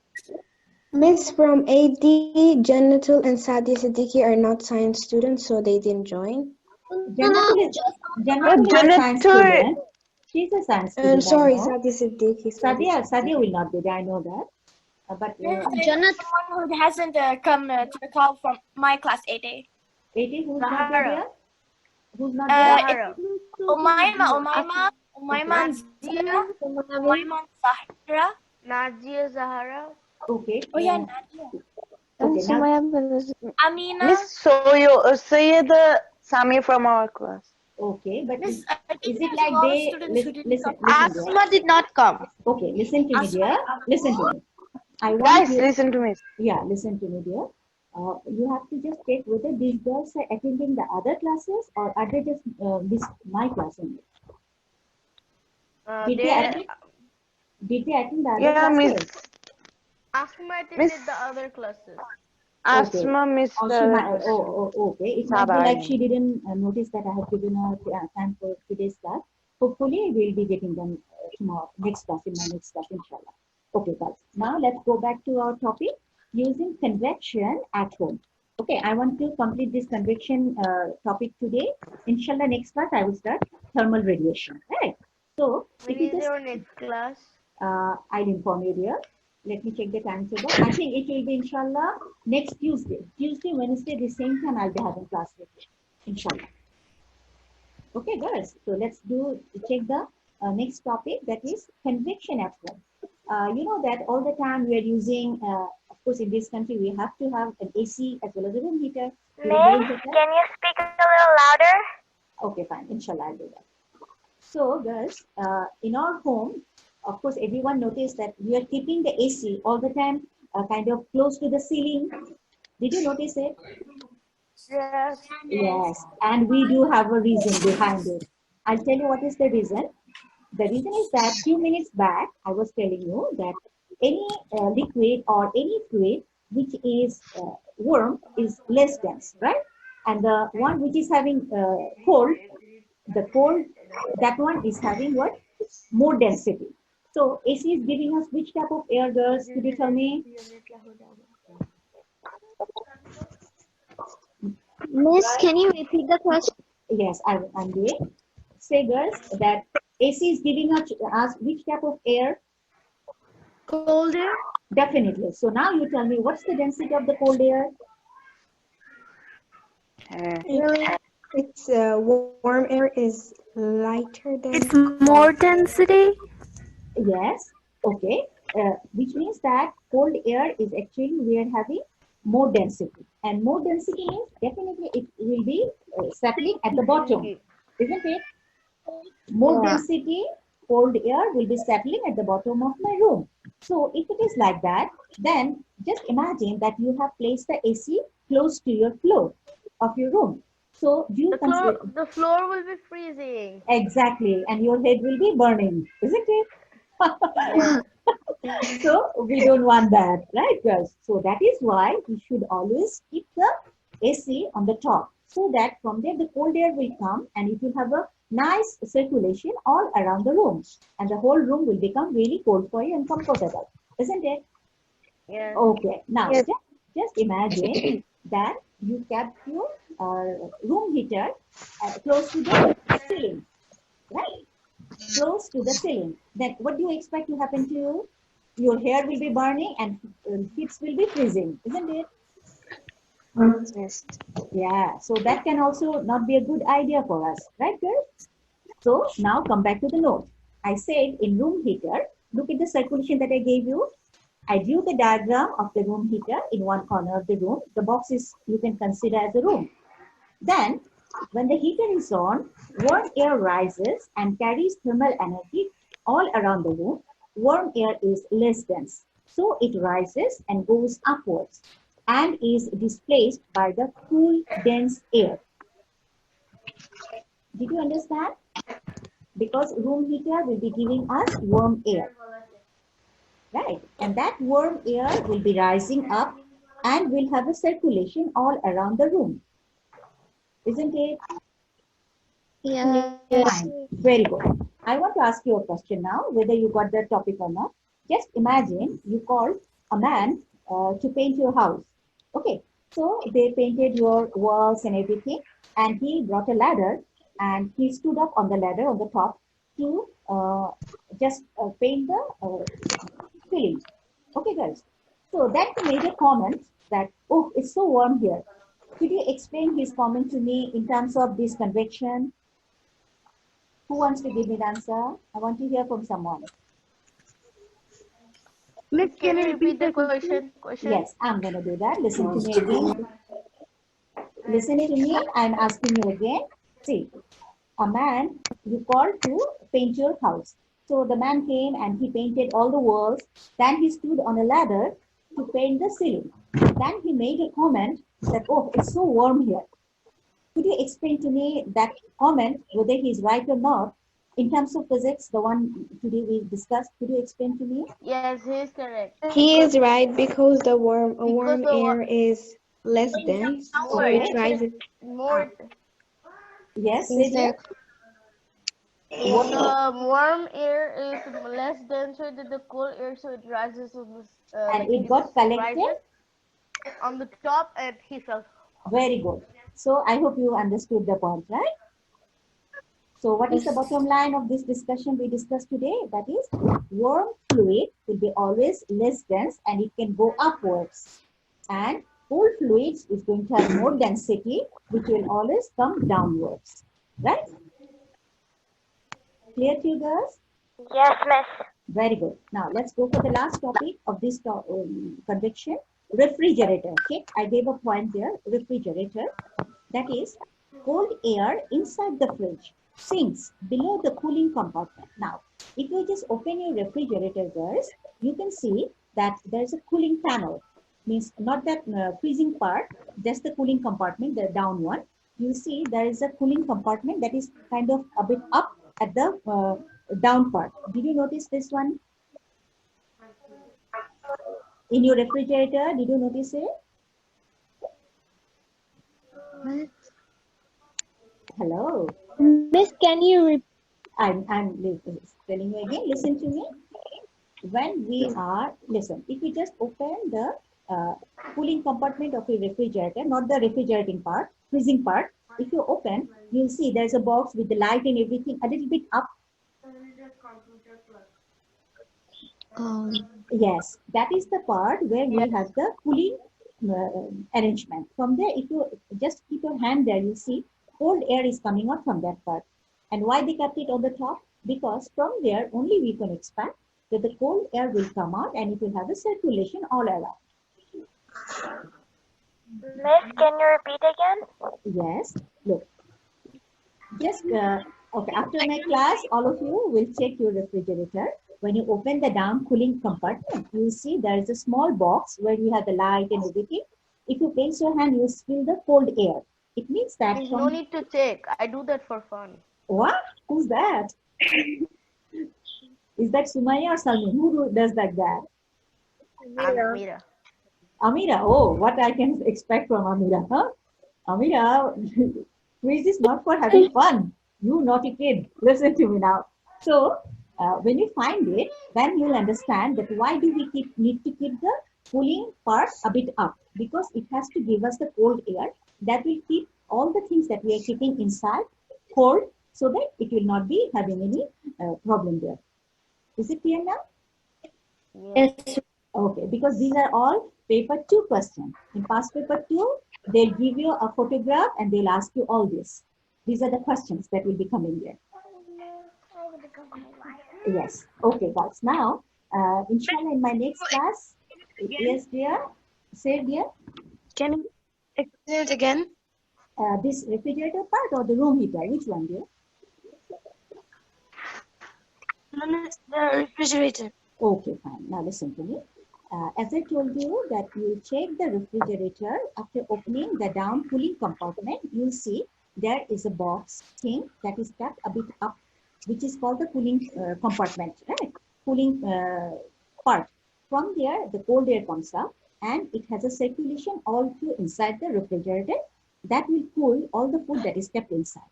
Miss, from AD, Janatul and Sadia Siddiqui are not science students, so they didn't join. Janatul is a science student. She's a science student. Sorry, Sadia Siddiqui. Sadia will not be there, I know that. But Someone who hasn't come to the call from my class 8A. 8A, who's not there? Who's not there? Umayma, Zia, Umayma, Zahra. Najia Zahara. Okay. Oh yeah, Nadia. Okay, now, Amina. Miss Sayyid Sami from our class. Okay, but Miss, is it like they listen? Asma did not come. Okay, listen to me, dear. Listen to me. Guys, listen to me. Yeah, listen to me, dear. You have to just check whether these girls are attending the other classes or are they just my class only. Did they attend the other classes? Miss. Asma attended the other classes. Asma missed the okay. It might be like she didn't notice that I have given her time for today's class. Hopefully, we'll be getting them tomorrow, next class, in my next class, inshallah. Okay, guys. Now, let's go back to our topic, using convection at home. Okay, I want to complete this convection topic today. Inshallah, next class, I will start thermal radiation. Right? So, when is your next class? I'll inform you here. Let me check the timetable. I think it will be, inshallah, next Tuesday. Tuesday, Wednesday, the same time I'll be having class with you, inshallah. Okay, guys. So let's check the next topic, that is convection at home. You know that all the time we are using, of course, in this country, we have to have an AC as well as a room heater. Miss, can you speak a little louder? Okay, fine. Inshallah, I'll do that. So, guys, in our home, of course, everyone noticed that we are keeping the AC all the time kind of close to the ceiling. Did you notice it? Yes. Yes, and we do have a reason behind it. I'll tell you what is the reason. The reason is that few minutes back, I was telling you that any liquid or any fluid which is warm is less dense, right? And the one which is having cold, that one is having what? More density. So AC is giving us which type of air, girls? Could you tell me? Miss, can you repeat the question? Yes, I'm doing. Say, girls, that AC is giving us which type of air? Cold air. Definitely. So now you tell me, what's the density of the cold air? Really? Its warm air is lighter than It's more density. Yes, okay, which means that cold air is actually we are having more density, and more density means definitely it will be settling at the bottom, isn't it? More density, cold air will be settling at the bottom of my room. So if it is like that, then just imagine that you have placed the AC close to your floor of your room. So do you consider The floor will be freezing. exactly, and your head will be burning, isn't it? Yes. So we don't want that, right, girls? So that is why we should always keep the AC on the top so that from there the cold air will come and it will have a nice circulation all around the room and the whole room will become really cold for you and comfortable, isn't it? Yes. Okay, now Yes. just imagine that you kept your room heater close to the ceiling, right? Close to the ceiling. Then what do you expect to happen to you? Your hair will be burning and feet will be freezing, isn't it? Yes. Yeah, so that can also not be a good idea for us, right, girls? So now come back to the note. I said in room heater, look at the circulation that I gave you. I drew the diagram of the room heater in one corner of the room. The box is you can consider as a room. Then, when the heater is on, warm air rises and carries thermal energy all around the room. Warm air is less dense, so it rises and goes upwards and is displaced by the cool, dense air. Did you understand? Because room heater will be giving us warm air, right? And that warm air will be rising up and will have a circulation all around the room, isn't it? Yes. Fine. Very good. I want to ask you a question now, whether you got the topic or not. Just imagine you called a man to paint your house. Okay. So they painted your walls and everything, and he brought a ladder and he stood up on the ladder on the top to just paint the ceiling. Okay, guys. So then he made a comment that, oh, it's so warm here. Could you explain his comment to me in terms of this convection? Who wants to give me the answer? I want to hear from someone. Miss, can you repeat the question? Yes, I'm going to do that. Listen to me again. Listen to me. I'm asking you again. See, a man you called to paint your house. So the man came and he painted all the walls. Then he stood on a ladder to paint the ceiling. Then he made a comment that, oh, it's so warm here. Could you explain to me that comment, whether he's right or not, in terms of physics, the one today we discussed? Could you explain to me? Yes, he is correct. He is right because the warm Because the air is less dense, so Okay. it rises. more Yes, Cedric? What? the warm air is less denser than the cool air, so it rises on the And it got collected? rises on the top, and he fell. Very good. So I hope you understood the point, right? So what is the bottom line of this discussion we discussed today? That is, warm fluid will be always less dense and it can go upwards. And cool fluids is going to have more density, which will always come downwards. Right? Clear to you girls? Yes, miss. Very good. Now let's go for the last topic of this convection. Refrigerator. Okay, I gave a point there. Refrigerator. That is, cold air inside the fridge sinks below the cooling compartment. Now, if you just open your refrigerator, girls, you can see that there's a cooling panel. Means not that freezing part, just the cooling compartment, the down one. You see there is a cooling compartment that is kind of a bit up at the down part. Did you notice this one? In your refrigerator, did you notice it? Hello. Miss, can you repeat? I'm telling you again, listen to me. When we are, listen, if you just open the cooling compartment of a refrigerator, not the refrigerating part, freezing part, if you open, you'll see there's a box with the light and everything a little bit up. Yes, that is the part where we have the cooling arrangement. From there, if you just keep your hand there, you see cold air is coming out from that part. And why they kept it on the top? Because from there only we can expect that the cold air will come out and it will have a circulation all around. Miss, can you repeat again? Yes, look. Just, okay, after my class, all of you will check your refrigerator. When you open the down cooling compartment, you see there is a small box where you have the light and everything. If you place your hand, you feel the cold air. It means that There's no need to check. I do that for fun. What? Who's that? Is that Sumaya or Salmi? Who does that guy? Amira. Amira. Oh, what I can expect from Amira, huh? Amira, quiz is not for having fun. You naughty kid. Listen to me now. So, when you find it, then you'll understand that why do we need to keep the cooling part a bit up? Because it has to give us the cold air that will keep all the things that we are keeping inside cold, so that it will not be having any problem there. Is it clear now? Yes. Okay, because these are all paper 2 questions. In past paper 2, they'll give you a photograph and they'll ask you all this. These are the questions that will be coming there. Yes. Okay, guys. Now, inshallah, in my next class, yes, dear. Say, dear. Can you explain it again? This refrigerator part or the room heater? Which one, dear? The refrigerator. Okay, fine. Now listen to me. As I told you that you check the refrigerator after opening the down cooling compartment, you'll see there is a box thing that is kept a bit up, which is called the cooling compartment, right? Cooling part. From there, the cold air comes up and it has a circulation all through inside the refrigerator that will cool all the food that is kept inside.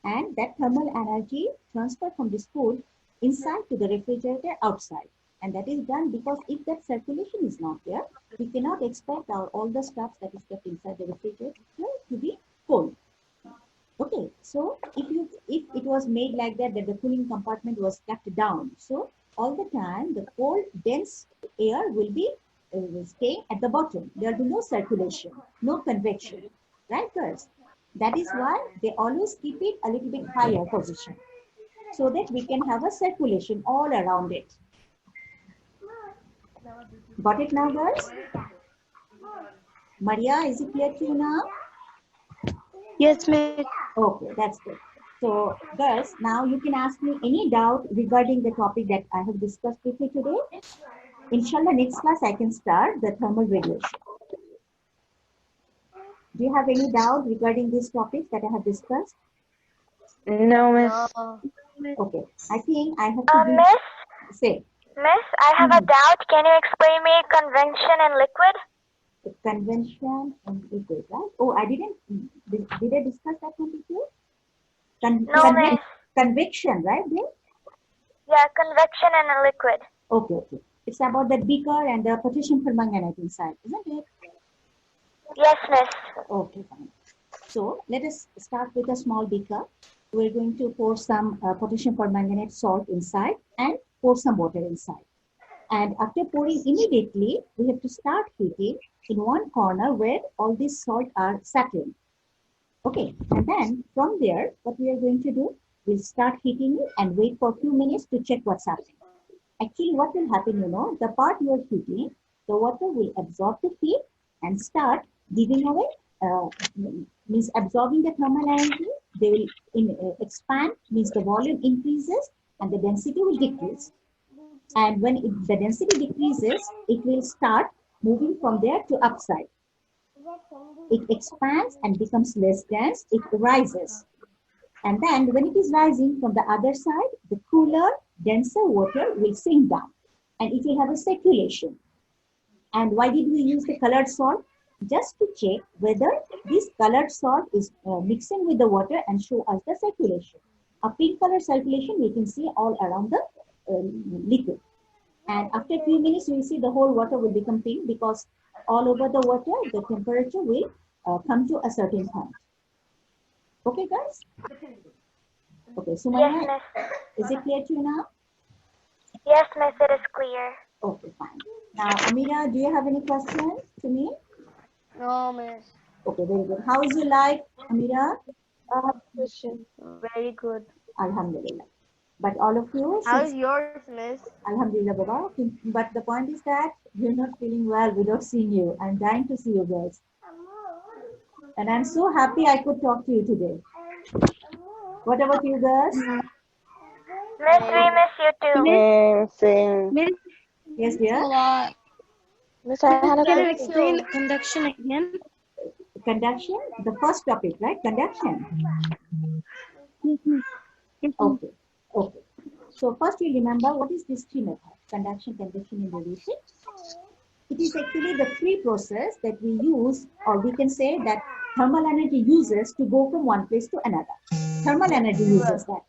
And that thermal energy transferred from this food inside to the refrigerator outside. And that is done because if that circulation is not there, we cannot expect all the stuff that is kept inside the refrigerator to be cold. Okay, so if it was made like that the cooling compartment was kept down, so all the time the cold dense air will be staying at the bottom. There will be no circulation, no convection, right, girls? That is why they always keep it a little bit higher position, so that we can have a circulation all around it. Got it now, girls? Maria, is it clear to you now? Yes, Miss. Okay, that's good. So, girls, now you can ask me any doubt regarding the topic that I have discussed with you today. Inshallah, next class I can start the thermal radiation. Do you have any doubt regarding these topics that I have discussed? No, Miss. Okay, I think I have to Miss, say. Miss, I have a doubt. Can you explain me convection and liquid? The convention and liquid, right? Oh, I didn't. Did I discuss that one with you? No, Miss. Convection, right? There? Yeah, convection and a liquid. Okay, okay. It's about the beaker and the potassium permanganate inside, isn't it? Yes, Miss. Okay, fine. So let us start with a small beaker. We're going to pour some potassium permanganate salt inside and pour some water inside. And after pouring immediately, we have to start heating in one corner where all these salt are settling. Okay, and then from there, what we are going to do, we'll start heating it and wait for a few minutes to check what's happening. Actually, what will happen, you know, the part you are heating, the water will absorb the heat and start giving away, means absorbing the thermal energy. They will expand, means the volume increases and the density will decrease. And when the density decreases, it will start moving from there to upside. It expands and becomes less dense, it rises. And then when it is rising from the other side, the cooler, denser water will sink down and it will have a circulation. And why did we use the colored salt? Just to check whether this colored salt is mixing with the water and show us the circulation. A pink color circulation we can see all around the liquid. And after a few minutes, you will see the whole water will become pink because all over the water, the temperature will come to a certain point. Okay, guys? Okay, so Yes, Miss. is it clear to you now? Yes, Miss, it is clear. Okay, fine. Now, Amira, do you have any questions to me? No, miss. Okay, very good. How is your life, Amira? I have a question. Very good. Alhamdulillah. But all of you, How since is yours, miss? Alhamdulillah, Baba. But the point is that we're not feeling well without seeing you. I'm dying to see you girls. And I'm so happy I could talk to you today. What about you girls? Miss, we miss you too. Same. Miss, Yes, dear. Miss, I had a can you question. explain the conduction again? Conduction, the first topic, right? Conduction. Yes, miss. Yes, miss. Okay. Okay. So first you remember what is this three method? Conduction, convection, and radiation. It is actually the three process that we use, or we can say that thermal energy uses to go from one place to another. Thermal energy uses that.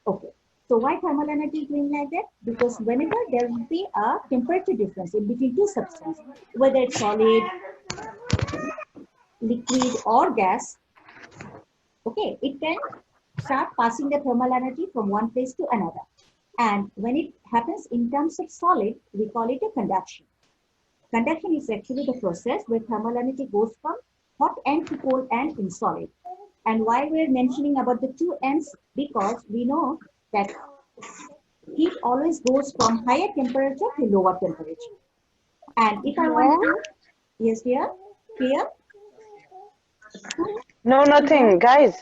Okay. So why thermal energy is doing like that? Because whenever there will be a temperature difference in between two substances, whether it's solid, liquid, or gas, okay, it can start passing the thermal energy from one place to another. And when it happens in terms of solid, we call it a conduction. Conduction is actually the process where thermal energy goes from hot end to cold end in solid. And why we're mentioning about the two ends? Because we know that heat always goes from higher temperature to lower temperature. And if I want to, yes, dear, clear? No, nothing, guys.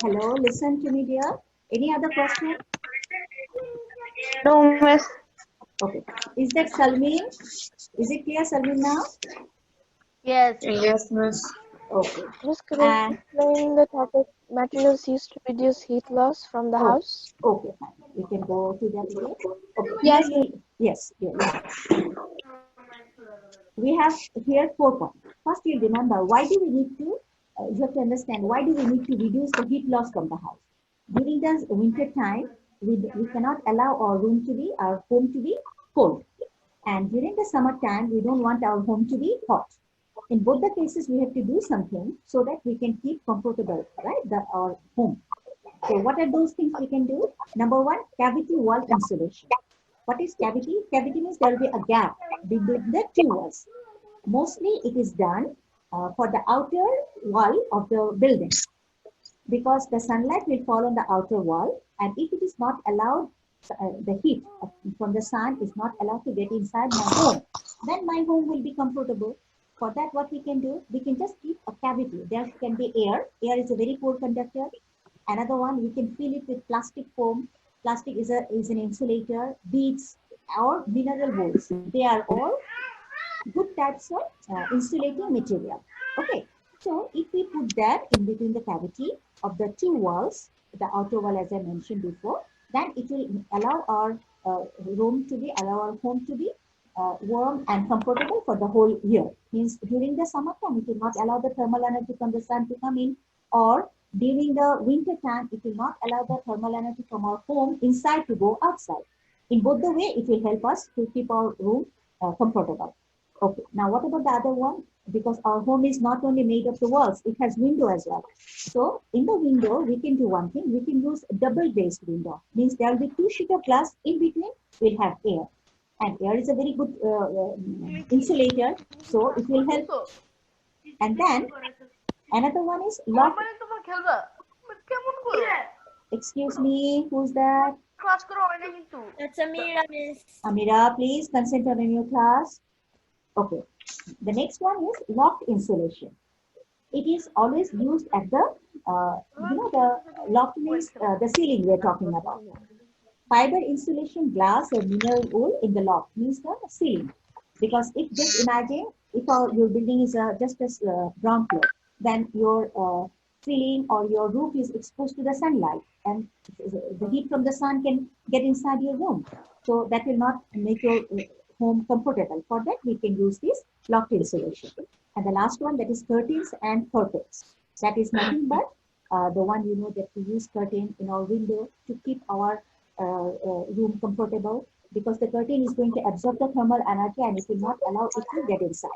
Hello, listen to me, dear. Any other question? No, miss. Okay. Is that Salmin? Is it clear, Salmin, now? Yes. Yes, miss. Okay. Miss, could you And explain the topic materials used to reduce heat loss from the oh, house? okay, fine. We can go to that again. Okay. Yes, Yes, we have here 4 points. First, you remember why do we need to, you have to understand why do we need to reduce the heat loss from the house. During the winter time, we cannot allow our home to be cold. And during the summertime, we don't want our home to be hot. In both the cases, we have to do something so that we can keep comfortable, right, our home. So what are those things we can do? Number one, cavity wall insulation. What is cavity? Cavity means there will be a gap between the two walls. Mostly it is done for the outer wall of the building because the sunlight will fall on the outer wall, and if it is not allowed, the heat from the sun is not allowed to get inside my home, then my home will be comfortable. For that, what we can do, we can just keep a cavity. There can be air. Air is a very poor conductor. Another one, we can fill it with plastic foam. Plastic is an insulator, beads, or mineral wool. They are all good types of insulating material. Okay, so if we put that in between the cavity of the two walls, the outer wall as I mentioned before, then it will allow our allow our home to be warm and comfortable for the whole year. Means during the summertime, it will not allow the thermal energy from the sun to come in, or during the winter time, it will not allow the thermal energy from our home inside to go outside. In both the way, it will help us to keep our room comfortable. Okay, now what about the other one? Because our home is not only made of the walls, it has window as well. So in the window, we can do one thing. We can use double glazed window. Means there will be 2 sheets of glass in between. We'll have air, and air is a very good insulator, so it will help. And then another one is lock. Excuse me, who's that? That's Amira, miss. Amira, please concentrate on your class. Okay. The next one is locked insulation. It is always used at the, the locked means the ceiling we're talking about. Fiber insulation glass or mineral wool in the loft means the ceiling. Because if just imagine if your building is just a ground floor, then your ceiling or your roof is exposed to the sunlight, and the heat from the sun can get inside your room. So that will not make your home comfortable. For that, we can use this locked insulation. And the last one, that is curtains and curtains. That is nothing but the one that we use curtain in our window to keep our room comfortable, because the curtain is going to absorb the thermal energy and it will not allow it to get inside.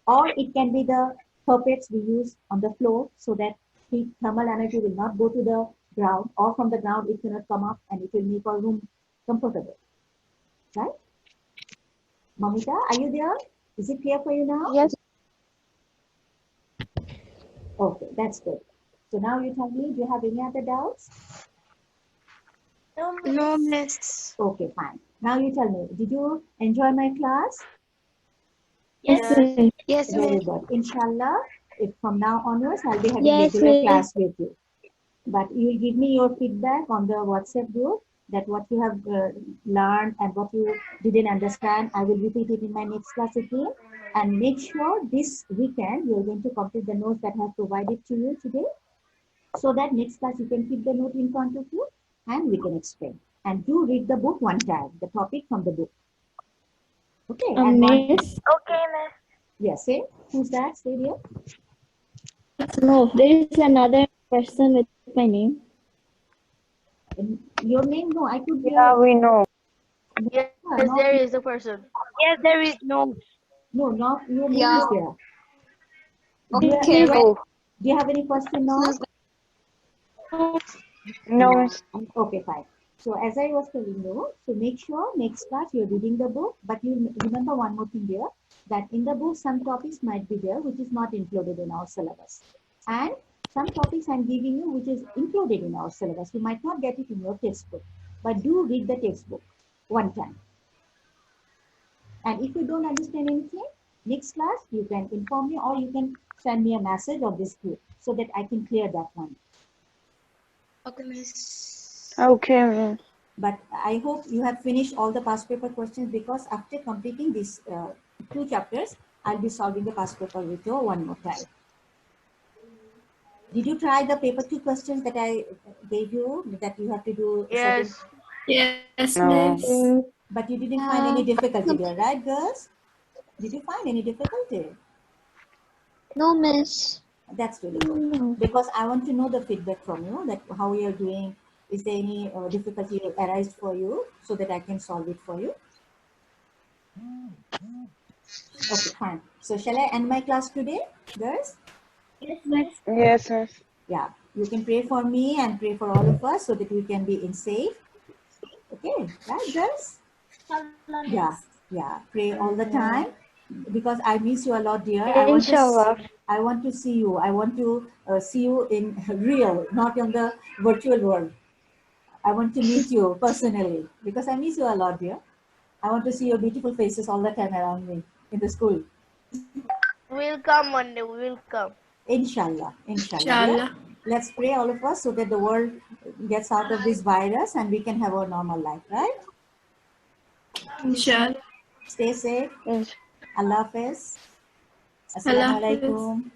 Or it can be the carpets we use on the floor so that the thermal energy will not go to the ground, or from the ground it cannot come up and it will make our room comfortable. Right? Mamita, are you there? Is it clear for you now? Yes. Okay, that's good. So now you tell me, do you have any other doubts? No, miss. Okay, fine. Now you tell me, did you enjoy my class? Yes. Yes, Very miss. good. Inshallah, if from now onwards, I'll be having Yes, regular miss. class with you. But you'll give me your feedback on the WhatsApp group that what you have learned and what you didn't understand. I will repeat it in my next class again. And make sure this weekend you're going to complete the notes that I have provided to you today, so that next class you can keep the note in front of you and we can explain. And do read the book one time, the topic from the book. Okay, and one. Miss, Okay, miss. Yes, say. Who's that? Say dear. no, there is another person with my name. Your name? No, I could hear. Yeah, we know. Yes, Not, there is a person. Yes, there is no. no, not your name Yeah. is there. Okay, right. Oh, Do you have any question now? no, miss. Okay, fine. So as I was telling you, so make sure next class you're reading the book, but you remember one more thing there, that in the book some topics might be there which is not included in our syllabus. And some topics I'm giving you which is included in our syllabus. You might not get it in your textbook, but do read the textbook one time. And if you don't understand anything, next class you can inform me or you can send me a message of this group so that I can clear that one. Okay, miss. Okay, miss. But I hope you have finished all the past paper questions, because after completing these 2 chapters, I'll be solving the past paper with you one more time. Did you try the paper 2 questions that I gave you, that you have to do a certain? Yes. Yes, No. miss. But you didn't find any difficulty there, right, girls? Did you find any difficulty? No, miss. That's really good, because I want to know the feedback from you, that how you're doing. Is there any difficulty arise for you, so that I can solve it for you? Okay, fine. So shall I end my class today, girls? Yes, miss. Yes, miss. Yeah, you can pray for me and pray for all of us so that we can be in safe. Okay, right, girls? Yeah, yeah. Pray all the time, because I miss you a lot, dear. Inshallah. I want to see you. I want to see you in real, not in the virtual world. I want to meet you personally, because I miss you a lot, dear. I want to see your beautiful faces all the time around me in the school. We'll come one day. We'll come. Inshallah, inshallah, dear. Inshallah. Let's pray all of us so that the world gets out of this virus and we can have our normal life, right? Inshallah. Stay safe. Allah Hafiz. Allah Assalamu Hafiz. alaikum.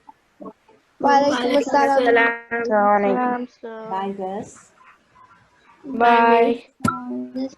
Walaikum assalam. Assalamualaikum. Salam. Bye, guys. Bye, miss. Bye.